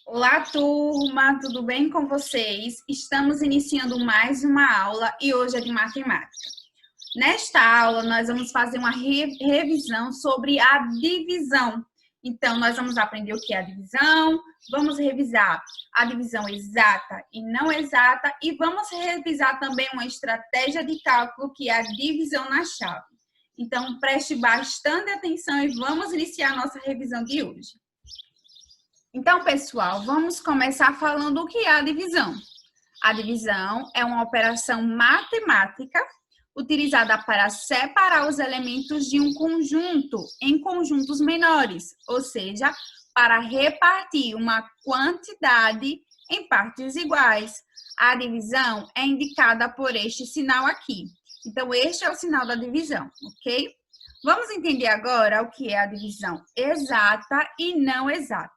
Olá, turma, tudo bem com vocês? Estamos iniciando mais uma aula e hoje é de matemática. Nesta aula, nós vamos fazer uma revisão sobre a divisão. Então, nós vamos aprender o que é a divisão, vamos revisar a divisão exata e não exata e vamos revisar também uma estratégia de cálculo que é a divisão na chave. Então, preste bastante atenção e vamos iniciar a nossa revisão de hoje. Então, pessoal, vamos começar falando o que é a divisão. A divisão é uma operação matemática utilizada para separar os elementos de um conjunto em conjuntos menores, ou seja, para repartir uma quantidade em partes iguais. A divisão é indicada por este sinal aqui. Então, este é o sinal da divisão, ok? Vamos entender agora o que é a divisão exata e não exata.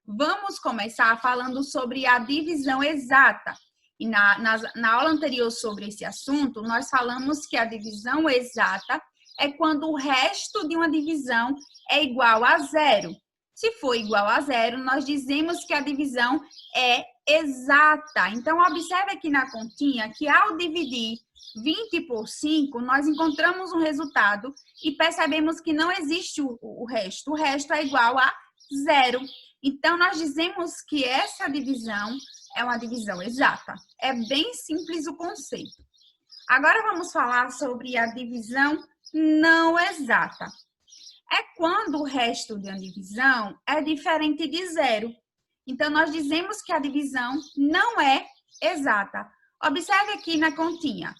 Vamos começar falando sobre a divisão exata. E na aula anterior sobre esse assunto, nós falamos que a divisão exata é quando o resto de uma divisão é igual a zero. Se for igual a zero, nós dizemos que a divisão é exata. Então, observe aqui na continha que ao dividir 20 por 5, nós encontramos um resultado e percebemos que não existe o resto. O resto é igual a zero. Então, nós dizemos que essa divisão é uma divisão exata. É bem simples o conceito. Agora, vamos falar sobre a divisão não exata. É quando o resto de uma divisão é diferente de zero. Então, nós dizemos que a divisão não é exata. Observe aqui na continha.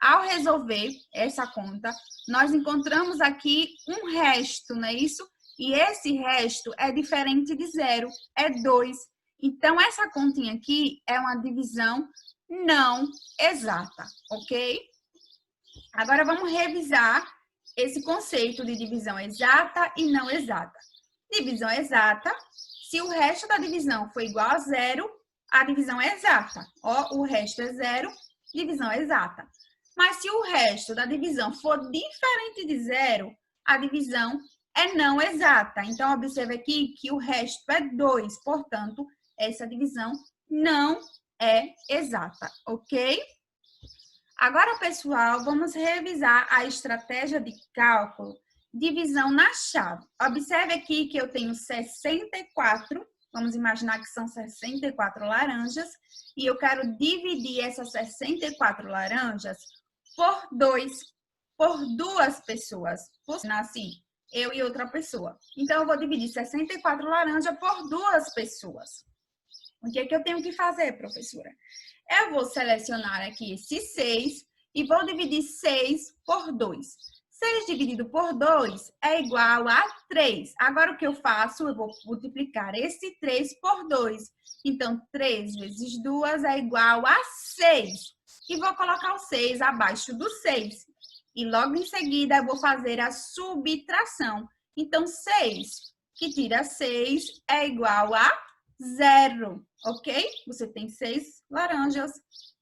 Ao resolver essa conta, nós encontramos aqui um resto, não é isso? E esse resto é diferente de zero, é 2. Então, essa continha aqui é uma divisão não exata, ok? Agora, vamos revisar esse conceito de divisão exata e não exata. Divisão exata, se o resto da divisão for igual a zero, a divisão é exata. Ó, o resto é zero, divisão é exata. Mas se o resto da divisão for diferente de zero, a divisão é não exata. Então, observe aqui que o resto é 2. Portanto, essa divisão não é exata, ok? Agora, pessoal, vamos revisar a estratégia de cálculo, divisão na chave. Observe aqui que eu tenho 64, vamos imaginar que são 64 laranjas, e eu quero dividir essas 64 laranjas por 2, por duas pessoas. Assim, eu e outra pessoa. Então, eu vou dividir 64 laranjas por duas pessoas. O que é que eu tenho que fazer, professora? Eu vou selecionar aqui esses 6 e vou dividir 6 por 2. 6 dividido por 2 é igual a 3. Agora, o que eu faço? Eu vou multiplicar esse 3 por 2. Então, 3 vezes 2 é igual a 6. E vou colocar o 6 abaixo do 6. E logo em seguida, eu vou fazer a subtração. Então, 6 que tira 6 é igual a 0, ok? Você tem 6 laranjas.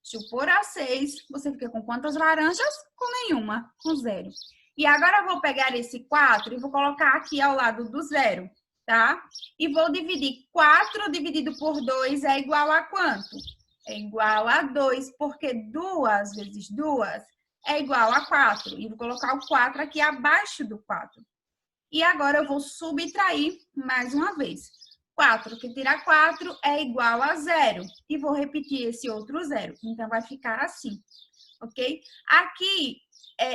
Se eu pôr a 6, você fica com quantas laranjas? Com nenhuma, com 0. E agora eu vou pegar esse 4 e vou colocar aqui ao lado do 0, tá? E vou dividir 4 dividido por 2 é igual a quanto? É igual a 2, porque 2 vezes 2 é igual a 4. E vou colocar o 4 aqui abaixo do 4. E agora eu vou subtrair mais uma vez. 4 que tira 4 é igual a 0. E vou repetir esse outro 0. Então, vai ficar assim, ok? Aqui,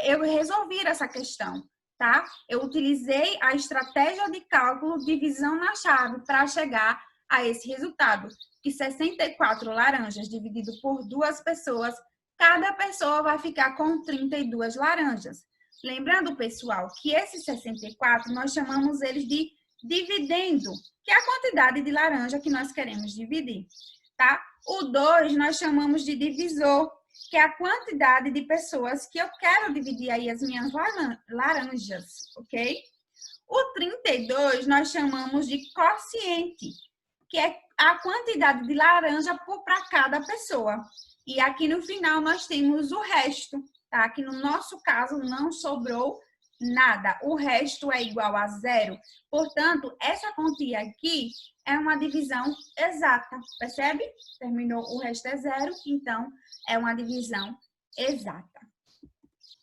eu resolvi essa questão, tá? Eu utilizei a estratégia de cálculo divisão na chave para chegar a esse resultado. Que 64 laranjas dividido por duas pessoas, cada pessoa vai ficar com 32 laranjas. Lembrando, pessoal, que esses 64 nós chamamos eles de dividendo, que é a quantidade de laranja que nós queremos dividir, tá? O 2 nós chamamos de divisor, que é a quantidade de pessoas que eu quero dividir aí as minhas laranjas, ok? O 32 nós chamamos de quociente, que é a quantidade de laranja para cada pessoa. E aqui no final nós temos o resto, tá? Que no nosso caso não sobrou nada. O resto é igual a zero. Portanto, essa quantia aqui é uma divisão exata, percebe? Terminou, o resto é zero, então é uma divisão exata.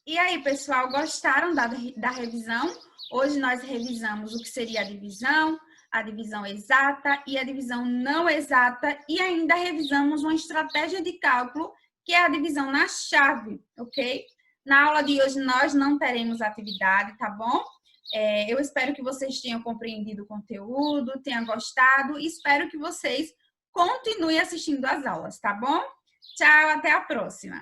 E aí, pessoal, gostaram da revisão? Hoje nós revisamos o que seria a divisão exata e a divisão não exata, e ainda revisamos uma estratégia de cálculo, que é a divisão na chave, ok? Na aula de hoje nós não teremos atividade, tá bom? Eu espero que vocês tenham compreendido o conteúdo, tenham gostado, e espero que vocês continuem assistindo às aulas, tá bom? Tchau, até a próxima!